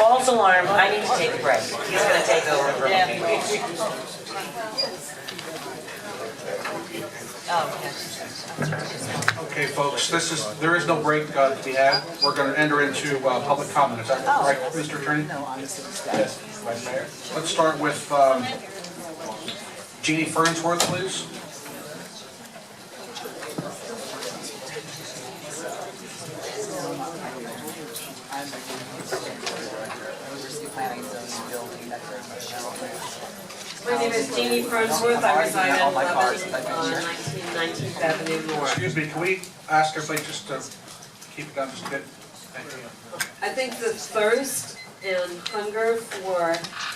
false alarm, I need to take a break. He's gonna take over for me. Okay, folks, there is no break to be had. We're going to enter into public comment. Is that right, Mr. Attorney? Yes. Vice Mayor. Let's start with Jeannie Fernsworth, please. My name is Jeannie Fernsworth. I reside at 11 19th Avenue North. Excuse me, can we ask everybody just to keep it down just a bit? Thank you. I think the thirst and hunger for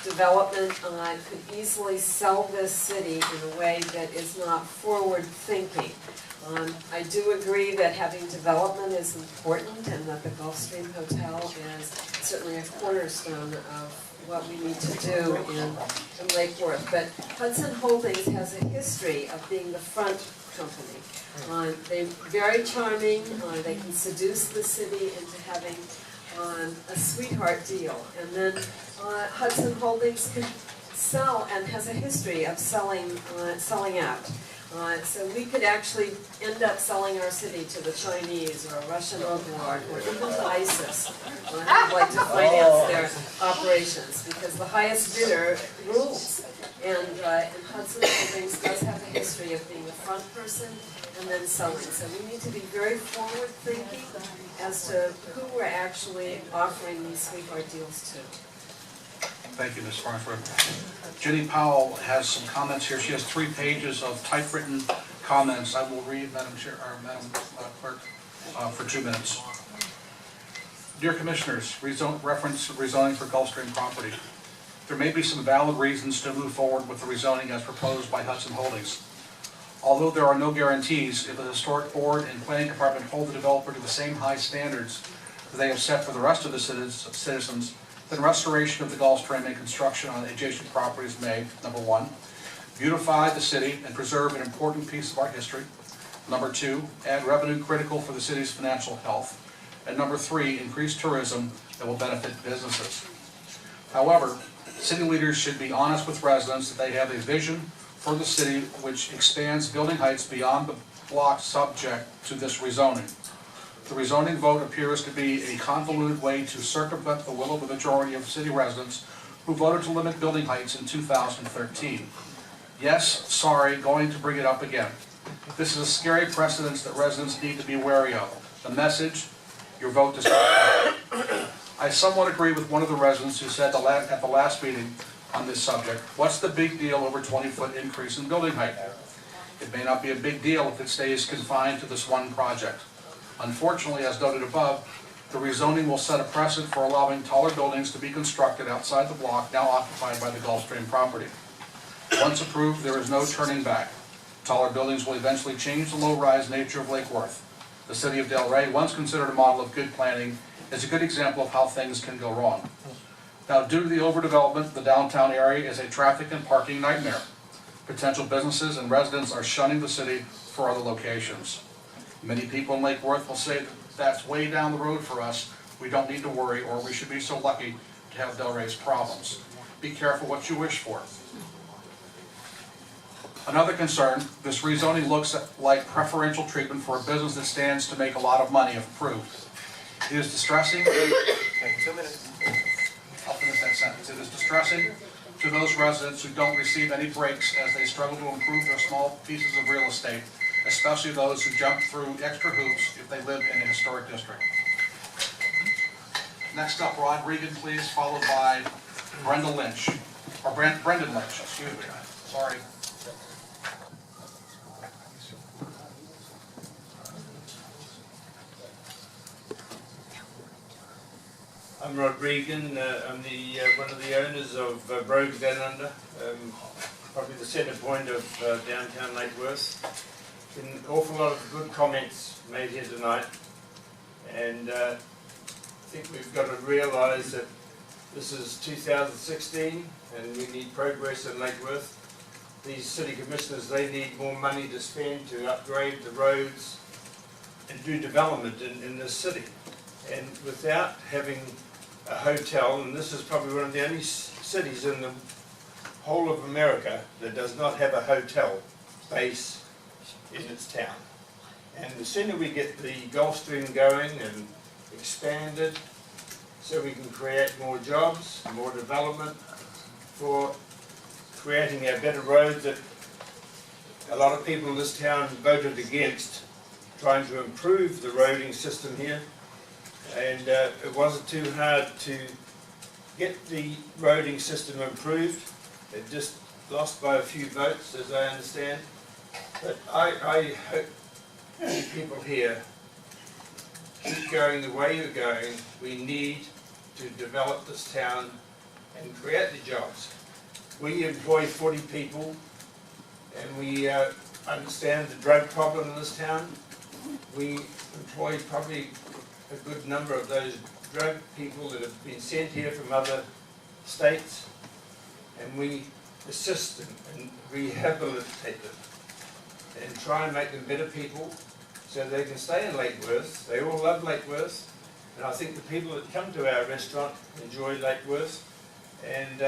development could easily sell this city in a way that is not forward-thinking. I do agree that having development is important and that the Gulfstream Hotel is certainly a cornerstone of what we need to do in Lake Worth. But Hudson Holdings has a history of being the front company. They're very charming. They can seduce the city into having a sweetheart deal. And then Hudson Holdings can sell and has a history of selling out. So we could actually end up selling our city to the Chinese or a Russian overlord or even to ISIS who would like to finance their operations because the highest bidder rules. And Hudson Holdings does have a history of being a front person and then selling. So we need to be very forward-thinking as to who we're actually offering these sweetheart deals to. Thank you, Ms. Farnsworth. Jenny Powell has some comments here. She has 3 pages of typewritten comments. I will read, Madam Chair, or Madam Clerk, for 2 minutes. Dear Commissioners, reference rezoning for Gulfstream property. There may be some valid reasons to move forward with the rezoning as proposed by Hudson Holdings. Although there are no guarantees, if the Historic Board and Planning Department hold the developer to the same high standards that they have set for the rest of the citizens, then restoration of the Gulfstream and construction on adjacent properties may, number 1, beautify the city and preserve an important piece of our history. Number 2, add revenue critical for the city's financial health. And number 3, increase tourism that will benefit businesses. However, city leaders should be honest with residents that they have a vision for the city which expands building heights beyond the block subject to this rezoning. The rezoning vote appears to be a convoluted way to circumvent the will of the majority of city residents who voted to limit building heights in 2013. Yes, sorry, going to bring it up again. This is a scary precedent that residents need to be wary of. The message, your vote does not matter. I somewhat agree with one of the residents who said at the last meeting on this subject, what's the big deal over 20-foot increase in building height? It may not be a big deal if it stays confined to this one project. Unfortunately, as noted above, the rezoning will set a precedent for allowing taller buildings to be constructed outside the block now occupied by the Gulfstream property. Once approved, there is no turning back. Taller buildings will eventually change the low-rise nature of Lake Worth. The city of Delray, once considered a model of good planning, is a good example of how things can go wrong. Now, due to the overdevelopment, the downtown area is a traffic and parking nightmare. Potential businesses and residents are shunning the city for other locations. Many people in Lake Worth will say that's way down the road for us. We don't need to worry, or we should be so lucky to have Delray's problems. Be careful what you wish for. Another concern, this rezoning looks like preferential treatment for a business that stands to make a lot of money if approved. It is distressing. Okay, 2 minutes. I'll finish that sentence. It is distressing to those residents who don't receive any breaks as they struggle to improve their small pieces of real estate, especially those who jump through extra hoops if they live in a historic district. Next up, Rod Regan, please, followed by Brendan Lynch. Excuse me. Sorry. I'm Rod Regan. I'm one of the owners of Brogues Down Under, probably the centre point of downtown Lake Worth. Been an awful lot of good comments made here tonight, and I think we've got to realise that this is 2016 and we need progress in Lake Worth. These city commissioners, they need more money to spend to upgrade the roads and do development in this city. And without having a hotel, and this is probably one of the only cities in the whole of America that does not have a hotel base in its town. And the sooner we get the Gulfstream going and expanded, so we can create more jobs, more development, for creating a better road that a lot of people in this town voted against, trying to improve the roading system here. And it wasn't too hard to get the roading system improved. It just lost by a few votes, as I understand. But I hope you people here keep going the way you're going. We need to develop this town and create the jobs. We employ 40 people, and we understand the drug problem in this town. We employ probably a good number of those drug people that have been sent here from other states, and we assist them and rehabilitate them and try and make them better people so they can stay in Lake Worth. They all love Lake Worth, and I think the people that come to our restaurant enjoy Lake Worth, and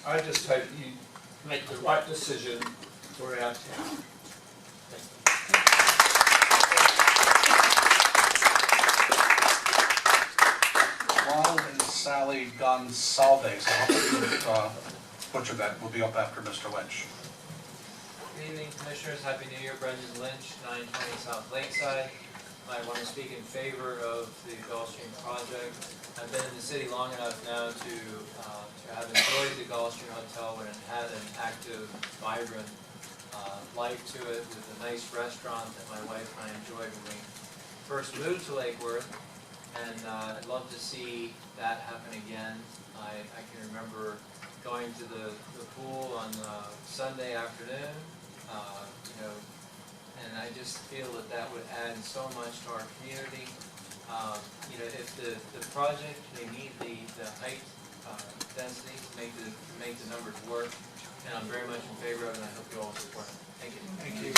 I just hope you make the right decision for our town. Ronald and Sally Gonsalves, I hope you butchered that, will be up after Mr. Lynch. Good evening, Commissioners. Happy New Year. Brendan Lynch, 920 South Lakeside. I want to speak in favor of the Gulfstream project. I've been in the city long enough now to have enjoyed the Gulfstream Hotel when it had an active, vibrant life to it, with a nice restaurant that my wife and I enjoyed when we first moved to Lake Worth. And I'd love to see that happen again. I can remember going to the pool on Sunday afternoon, and I just feel that that would add so much to our community. If the project, they need the height density to make the numbers work, and I'm very much in favor of it, and I hope you all support it. Thank you. Thank you.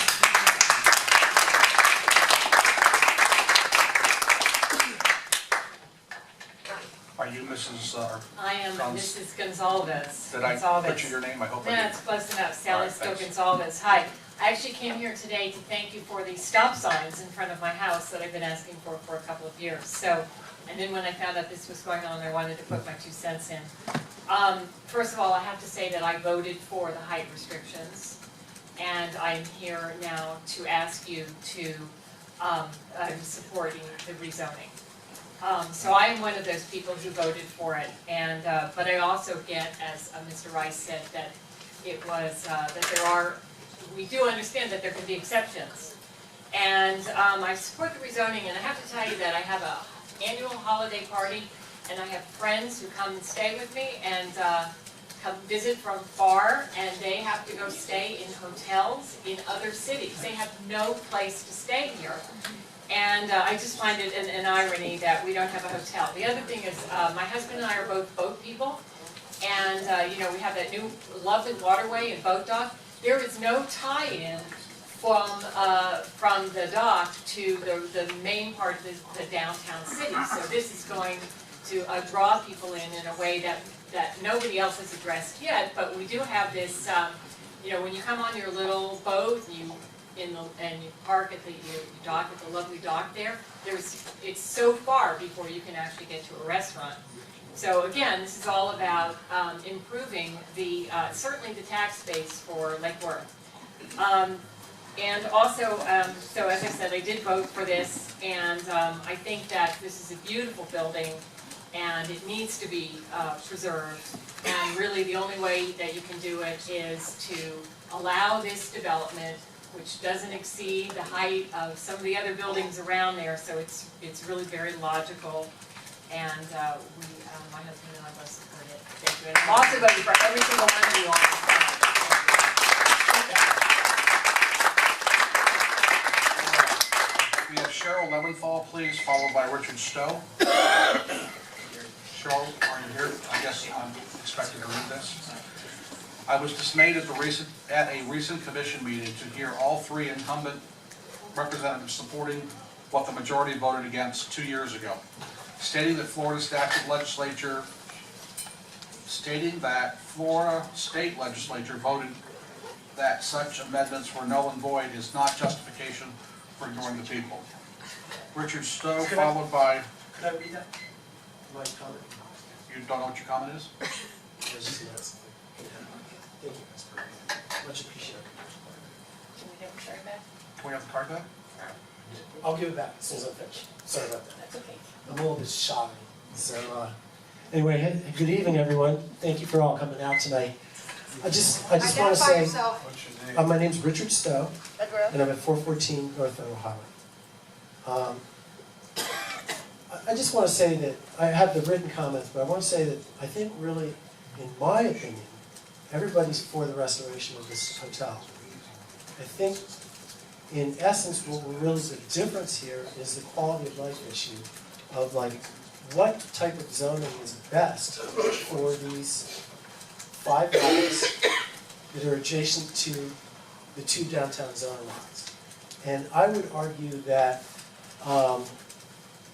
Are you Mrs. I am Mrs. Gonsalves. Did I butcher your name? I hope I did. That's close enough. Sally All right, Gonsalves. Hi. I actually came here today to thank you for the stop signs in front of my house that I've been asking for a couple of years. So, and then when I found out this was going on, I wanted to put my 2 cents in. First of all, I have to say that I voted for the height restrictions, and I'm here now to ask you to, I'm supporting the rezoning. So I am one of those people who voted for it, and but I also get, as Mr. Rice said, that it was that we do understand that there can be exceptions, and I support the rezoning. And I have to tell you that I have an annual holiday party, and I have friends who come and stay with me and come visit from far, and they have to go stay in hotels in other cities. They have no place to stay here. And I just find it an irony that we don't have a hotel. The other thing is, my husband and I are both boat people, and we have that new lovely waterway and boat dock. There is no tie-in from the dock to the main part of the downtown city. So this is going to draw people in a way that nobody else has addressed yet. But we do have this, when you come on your little boat, and you park at the dock at the lovely dock there. It's so far before you can actually get to a restaurant. So again, this is all about improving certainly the tax base for Lake Worth. And also, so as I said, I did vote for this, and I think that this is a beautiful building, and it needs to be preserved. And really, the only way that you can do it is to allow this development, which doesn't exceed the height of some of the other buildings around there, so it's really very logical, and my husband and I both support it. Thank you. And I'm also voting for every single one of you on this side. We have Cheryl Leventhal, please, followed by Richard Stowe. Cheryl, are you here? I guess I'm expected to read this. I was dismayed at a recent commission meeting to hear all 3 incumbent representatives supporting what the majority voted against 2 years ago. stating that Florida state legislature voted that such amendments were null and void is not justification for ignoring the people. Richard Stowe, followed by, Could I read that? My comment? you don't know what your comment is? Yes, yes. Thank you, Ms. Perry. Much appreciated. Can we have a shirt back? Can we have the card back? I'll give it back as soon as I'm finished. Sorry about that. That's okay. I'm a little bit shy. So, anyway, good evening, everyone. Thank you for all coming out tonight. I just want to Identify say, yourself. What's your name? my name's Richard Stowe, Edward. and I'm at 414 North Federal Highway. I just want to say that, I have the written comments, but I want to say that I think really, in my opinion, everybody's for the restoration of this hotel. I think, in essence, what really the difference here is the quality of life issue of like, what type of zoning is best for these 5 lots that are adjacent to the 2 downtown zoning lots. And I would argue that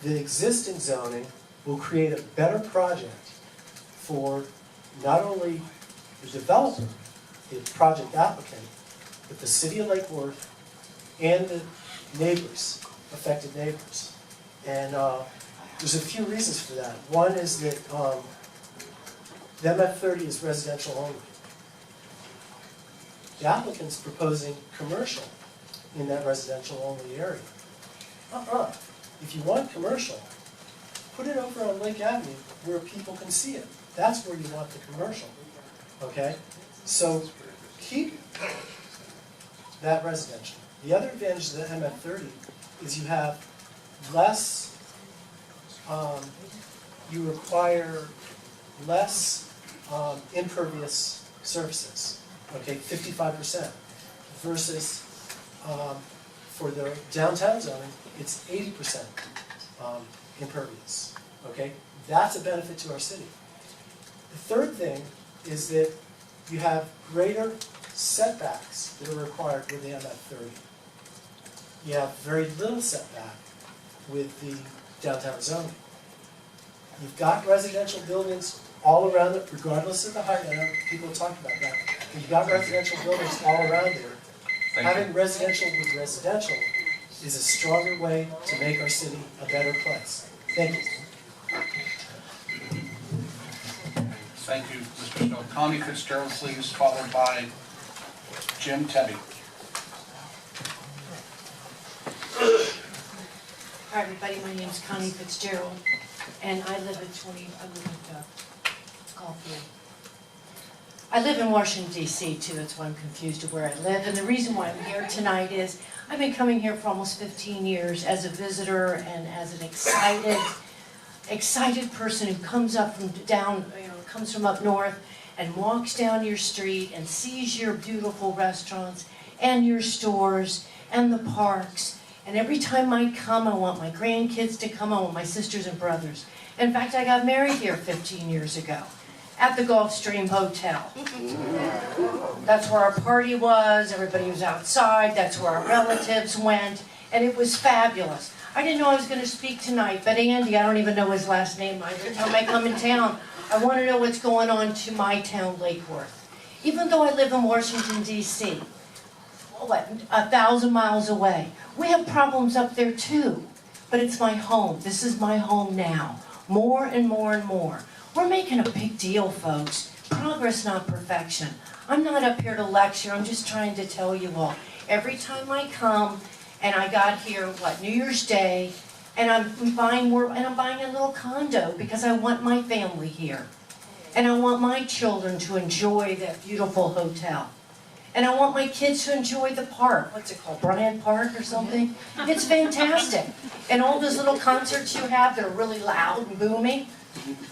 the existing zoning will create a better project for not only the developer, the project applicant, but the city of Lake Worth and the neighbors, affected neighbors. And there's a few reasons for that. One is that the MF30 is residential only. The applicant's proposing commercial in that residential only area. If you want commercial, put it over on Lake Avenue where people can see it. That's where you want the commercial, okay? So keep that residential. The other advantage of the MF30 is you have less, you require less impervious surfaces, okay, 55%, versus for the downtown zoning, it's 80% impervious, okay? That's a benefit to our city. The third thing is that you have greater setbacks that are required with the MF30. You have very little setback with the downtown zoning. You've got residential buildings all around it, regardless of the height. I know people talk about that. But you've got residential buildings all around there. Having residential with residential is a stronger way to make our city a better place. Thank you. Thank you, Mr. Stowe. Connie Fitzgerald, please, followed by Jim Tebby. Hi, everybody. My name's Connie Fitzgerald, and I live at Caulfield. I live in Washington, D.C., too. That's why I'm confused of where I live. And the reason why I'm here tonight is I've been coming here for almost 15 years as a visitor and as an excited person who comes up from comes from up north and walks down your street and sees your beautiful restaurants and your stores and the parks. And every time I come, I want my grandkids to come. I want my sisters and brothers. In fact, I got married here 15 years ago at the Gulfstream Hotel. That's where our party was. Everybody was outside. That's where our relatives went. And it was fabulous. I didn't know I was going to speak tonight, but Andy, I don't even know his last name. Every time I come in town, I want to know what's going on to my town, Lake Worth. Even though I live in Washington, D.C., 1,000 miles away, we have problems up there too. But it's my home. This is my home now. More and more and more. We're making a big deal, folks. Progress, not perfection. I'm not up here to lecture. I'm just trying to tell you all. Every time I come, and I got here, New Year's Day, and I'm buying a little condo because I want my family here. And I want my children to enjoy that beautiful hotel. And I want my kids to enjoy the park. What's it called, Bryant Park or something? It's fantastic. And all those little concerts you have that are really loud and booming.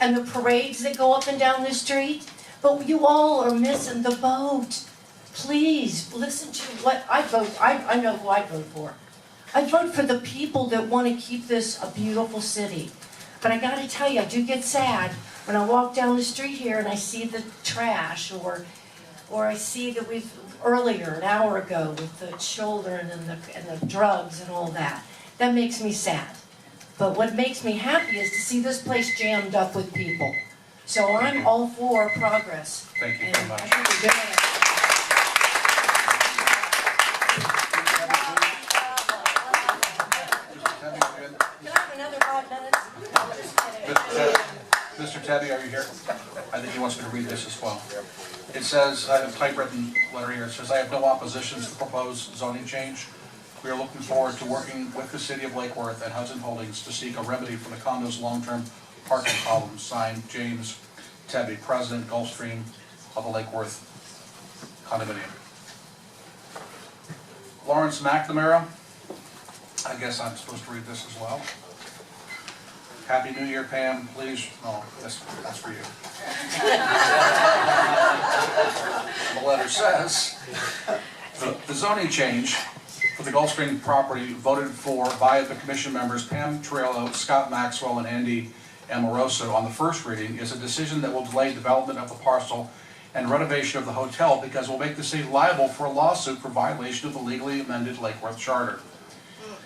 And the parades that go up and down the street. But you all are missing the boat. Please, listen to what I vote. I know who I vote for. I vote for the people that want to keep this a beautiful city. But I got to tell you, I do get sad when I walk down the street here and I see the trash, or I see that earlier, an hour ago, with the children and the drugs and all that. That makes me sad. But what makes me happy is to see this place jammed up with people. So I'm all for progress. Thank you And very I much. think we're doing it. Tebby, you good? Can I have another 5 minutes? Just kidding. Mr. Tebby, are you here? I think he wants me to read this as well. It says, I have a typewritten letter here, it says, I have no opposition to the proposed zoning change. We are looking forward to working with the city of Lake Worth and Hudson Holdings to seek a remedy for the condo's long-term parking problems. Signed, James Tebby, President, Gulfstream of the Lake Worth condominium. Lawrence McNamara, I guess I'm supposed to read this as well. Happy New Year, Pam, please, no, that's for you. The letter says, the zoning change for the Gulfstream property voted for by the commission members Pam Torello, Scott Maxwell, and Andy Amoroso on the first reading is a decision that will delay development of the parcel and renovation of the hotel because it will make the city liable for a lawsuit for violation of the legally amended Lake Worth Charter.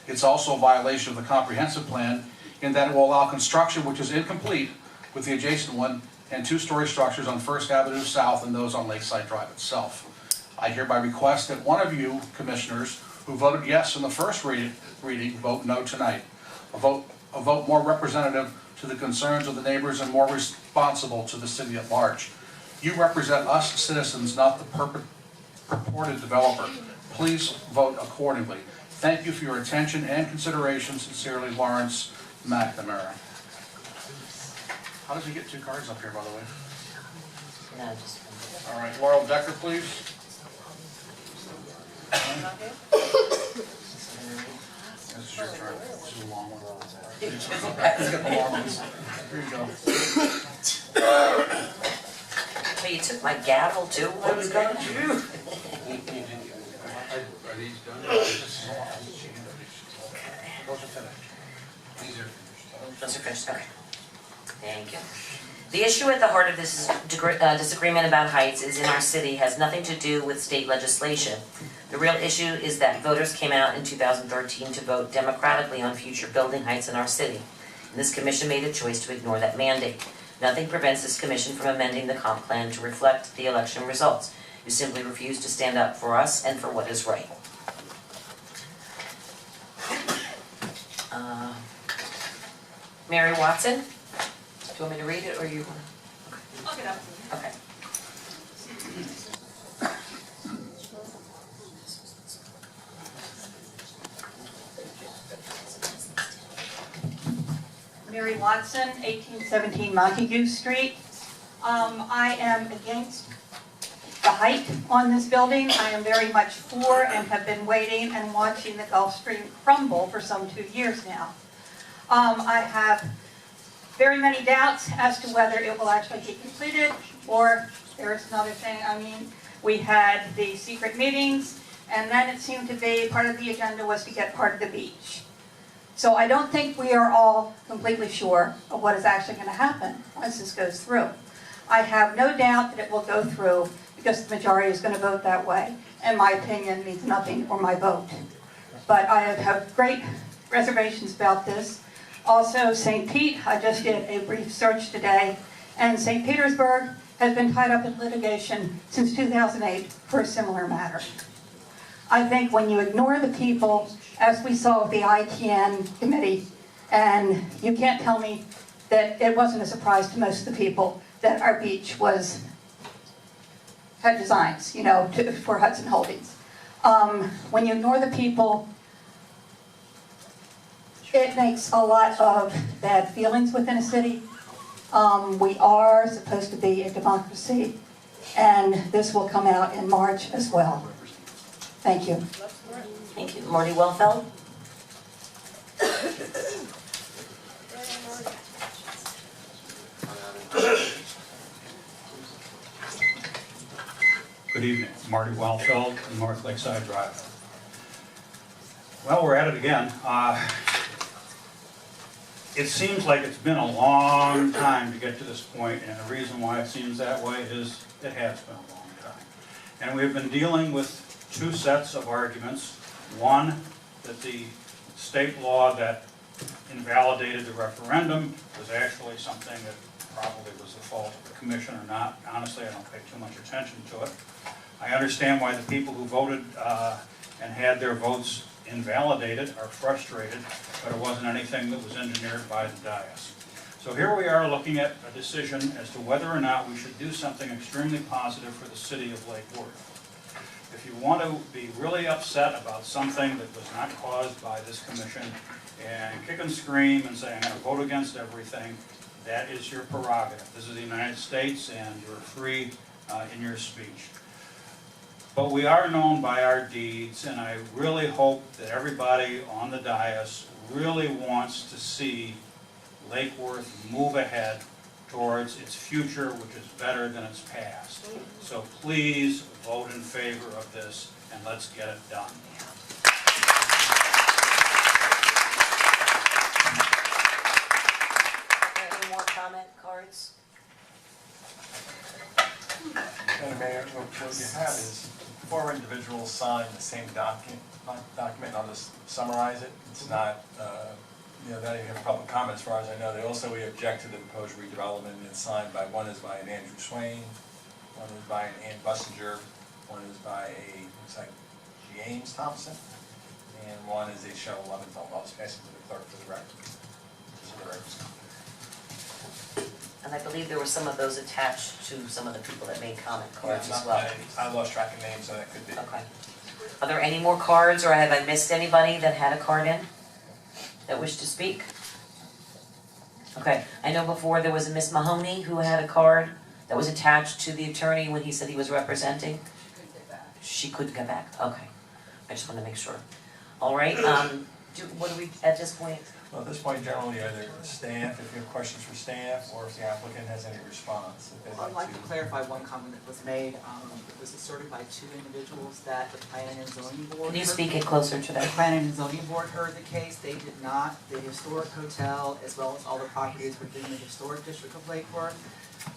It's also a violation of the comprehensive plan in that it will allow construction which is incomplete with the adjacent one and 2-story structures on First Avenue South and those on Lakeside Drive itself. I hereby request that one of you commissioners who voted yes in the first reading vote no tonight. A vote more representative to the concerns of the neighbors and more responsible to the city at large. You represent us citizens, not the purported developer. Please vote accordingly. Thank you for your attention and consideration. Sincerely, Lawrence McNamara. How does he get 2 cards up here, by the way? No, just. All right, Laurel Decker, please. This is your turn. This is a long one. Let's get the long ones. Here you go. So you took my gavel too? What was going on? Are these done? Those are finished. These are finished. Those are finished, okay. Thank you. The issue at the heart of this disagreement about heights is in our city has nothing to do with state legislation. The real issue is that voters came out in 2013 to vote democratically on future building heights in our city. And this commission made a choice to ignore that mandate. Nothing prevents this commission from amending the comp plan to reflect the election results. You simply refuse to stand up for us and for what is right. Mary Watson, do you want me to read it or you want to? I'll get up. Okay. Mary Watson, 1817 Montague Street. I am against the height on this building. I am very much for and have been waiting and watching the Gulfstream crumble for some 2 years now. I have very many doubts as to whether it will actually be completed, or there's another thing. I mean, we had the secret meetings, and then it seemed to be part of the agenda was to get part of the beach. So I don't think we are all completely sure of what is actually going to happen once this goes through. I have no doubt that it will go through because the majority is going to vote that way, and my opinion means nothing or my vote. But I have great reservations about this. Also, St. Pete, I just did a brief search today, and St. Petersburg has been tied up in litigation since 2008 for a similar matter. I think when you ignore the people, as we saw with the ITN committee, and you can't tell me that it wasn't a surprise to most of the people that our beach had designs, for Hudson Holdings. When you ignore the people, it makes a lot of bad feelings within a city. We are supposed to be a democracy, and this will come out in March as well. Thank you. Thank you. Marty Wellfeld? Good evening, Marty Wellfeld, North Lakeside Drive. Well, we're at it again. It seems like it's been a long time to get to this point, and the reason why it seems that way is it has been a long time. And we've been dealing with 2 sets of arguments. One, that the state law that invalidated the referendum was actually something that probably was the fault of the commission or not. Honestly, I don't pay too much attention to it. I understand why the people who voted and had their votes invalidated are frustrated, but it wasn't anything that was engineered by the dais. So here we are looking at a decision as to whether or not we should do something extremely positive for the city of Lake Worth. If you want to be really upset about something that was not caused by this commission and kick and scream and say, I'm going to vote against everything, that is your prerogative. This is the United States and you're free in your speech. But we are known by our deeds, and I really hope that everybody on the dais really wants to see Lake Worth move ahead towards its future, which is better than its past. So please vote in favor of this, and let's get it done. Any more comment cards? Madam Mayor, what you have is 4 individuals sign the same document, I'll just summarize it. It's not, not even have public comment as far as I know. We object to the proposed redevelopment, and it's signed by, one is by an Andrew Swain, one is by an Ann Bussinger, one is by looks like James Thompson, and one is a Cheryl Leventhal. I'll just pass it to the clerk for the record. And I believe there were some of those attached to some of the people that made comment cards as well. I lost track of names, so that could be. Okay. Are there any more cards, or have I missed anybody that had a card in that wished to speak? Okay, I know before there was a Miss Mahoney who had a card that was attached to the attorney when he said he was representing. She couldn't get back. Okay, I just want to make sure. All right. What do we at this point? Well, at this point, generally, either staff, if you have questions for staff, or if the applicant has any response. If they'd I'd like to clarify one comment that was made. It was asserted by 2 individuals that the Planning and Zoning Board. Can you speak it closer to The that? Planning and Zoning Board heard the case. They did not. The historic hotel, as well as all the properties within the historic district of Lake Worth,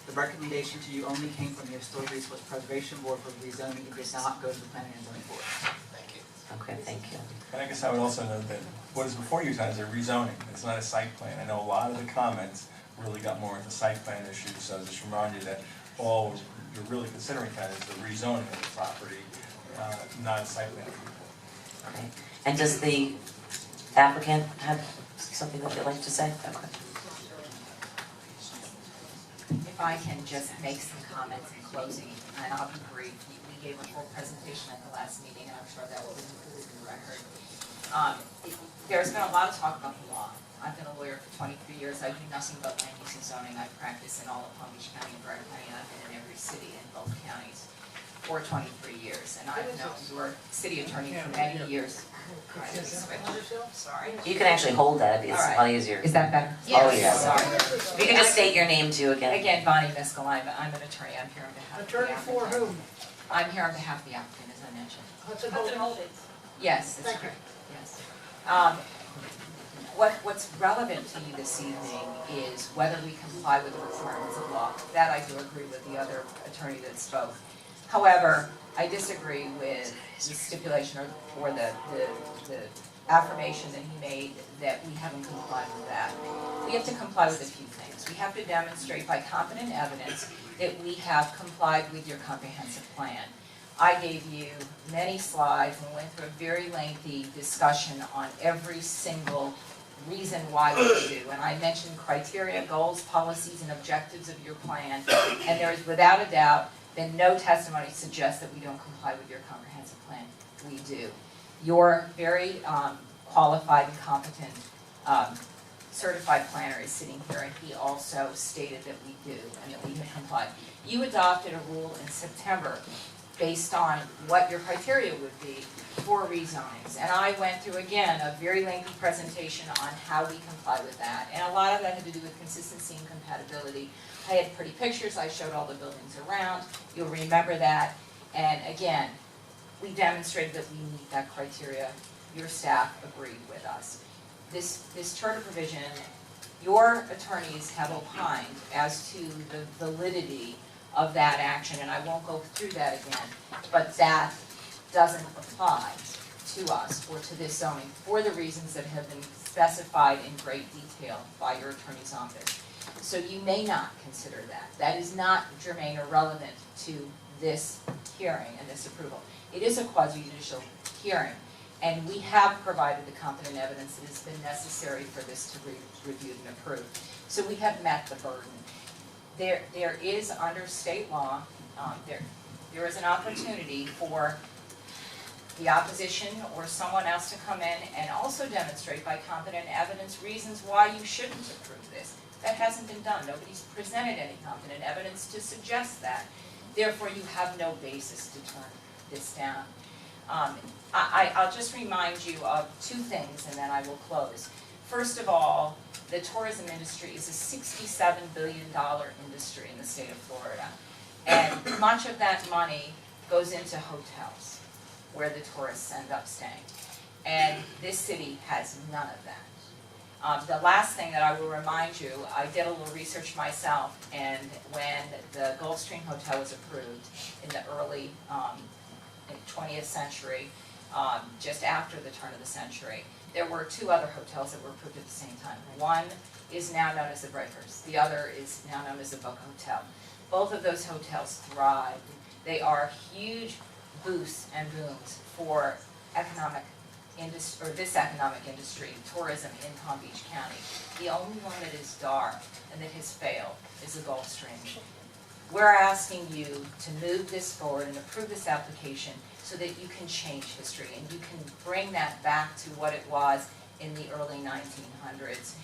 the recommendation to you only came from the Historic Resource Preservation Board for rezoning. It did not go to the Planning and Zoning Board. Thank you. Okay, thank you. And I guess I would also note that what is before you tonight is a rezoning. It's not a site plan. I know a lot of the comments really got more into site plan issues, so just remind you that all you're really considering tonight is the rezoning of the property, not a site plan approval. Okay. And does the applicant have something that they'd like to say? Okay. If I can just make some comments in closing, and I'll be brief. We gave a full presentation at the last meeting, and I'm sure that will be included in the record. There's been a lot of talk about the law. I've been a lawyer for 23 years. I do nothing but land use and zoning. I've practiced in all of Palm Beach County and Brevard County, and I've been in every city in both counties for 23 years. And I've known your city attorney for many years. Sorry. You can actually hold that. It's a lot easier. Is that better? Oh, yeah. Sorry. You can just state your name too again. Again, Bonnie Miskell. I'm an attorney. I'm here on behalf of the Attorney for applicant. whom? I'm here on behalf of the applicant, as I mentioned. Hudson Holdings. Yes, that's Thank you. correct, yes. What's relevant to you this evening is whether we comply with the requirements of law. That I do agree with the other attorney that spoke. However, I disagree with the stipulation or the affirmation that he made that we haven't complied with that. We have to comply with a few things. We have to demonstrate by competent evidence that we have complied with your comprehensive plan. I gave you many slides and went through a very lengthy discussion on every single reason why we do. And I mentioned criteria, goals, policies, and objectives of your plan. And there is without a doubt been no testimony to suggest that we don't comply with your comprehensive plan. We do. Your very qualified and competent certified planner is sitting here, and he also stated that we do and that we have complied. You adopted a rule in September based on what your criteria would be for rezonings. And I went through, again, a very lengthy presentation on how we comply with that. And a lot of that had to do with consistency and compatibility. I had pretty pictures, I showed all the buildings around, you'll remember that. And again, we demonstrated that we meet that criteria. Your staff agreed with us. This charter provision, your attorneys have opined as to the validity of that action, and I won't go through that again, but that doesn't apply to us or to this zoning for the reasons that have been specified in great detail by your attorney's office. So you may not consider that. That is not germane or relevant to this hearing and this approval. It is a quasi-judicial hearing, and we have provided the competent evidence that has been necessary for this to be reviewed and approved. So we have met the burden. There is, under state law, there is an opportunity for the opposition or someone else to come in and also demonstrate by competent evidence reasons why you shouldn't approve this. That hasn't been done. Nobody's presented any competent evidence to suggest that. Therefore, you have no basis to turn this down. I'll just remind you of two things and then I will close. First of all, the tourism industry is a $67 billion industry in the state of Florida. And much of that money goes into hotels where the tourists end up staying. And this city has none of that. The last thing that I will remind you, I did a little research myself, and when the Gulfstream Hotel was approved in the early 20th century, just after the turn of the century, there were two other hotels that were approved at the same time. One is now known as the Breakers. The other is now known as the Boca Hotel. Both of those hotels thrived. They are huge boosts and booms for this economic industry, tourism in Palm Beach County. The only one that is dark and that has failed is the Gulfstream. We're asking you to move this forward and approve this application so that you can change history and you can bring that back to what it was in the early 1900s.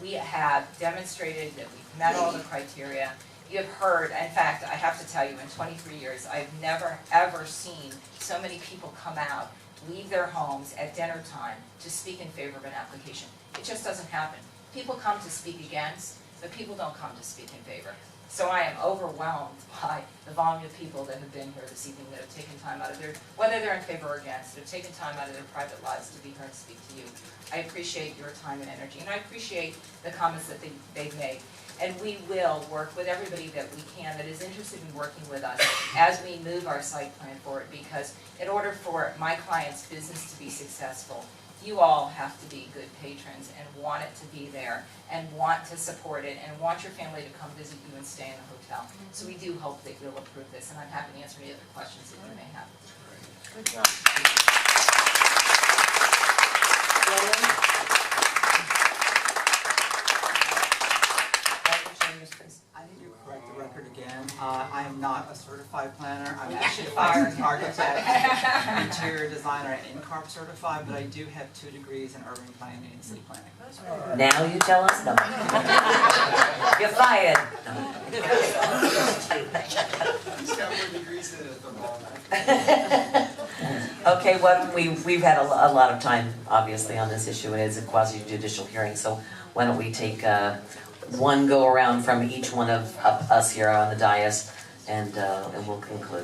We have demonstrated that we've met all the criteria. You have heard, in fact, I have to tell you, in 23 years, I've never ever seen so many people come out, leave their homes at dinner time to speak in favor of an application. It just doesn't happen. People come to speak against, but people don't come to speak in favor. So I am overwhelmed by the volume of people that have been here this evening that have taken time out of their, whether they're in favor or against, that have taken time out of their private lives to be here and speak to you. I appreciate your time and energy, and I appreciate the comments that they've made. And we will work with everybody that we can that is interested in working with us as we move our site plan forward, because in order for my client's business to be successful, you all have to be good patrons and want it to be there and want to support it and want your family to come visit you and stay in the hotel. So we do hope that you'll approve this, and I'm happy to answer any other questions that you may have. Good job. I need to correct the record again. I am not a certified planner. I'm actually a licensed architect, interior designer, and NCARB certified, but I do have 2 degrees in urban planning and city planning. Now you tell us no. You're fired. He's got more degrees than at the moment. Okay, well, we've had a lot of time, obviously, on this issue. It is a quasi-judicial hearing, so why don't we take one go around from each one of us here on the dais, and we'll conclude.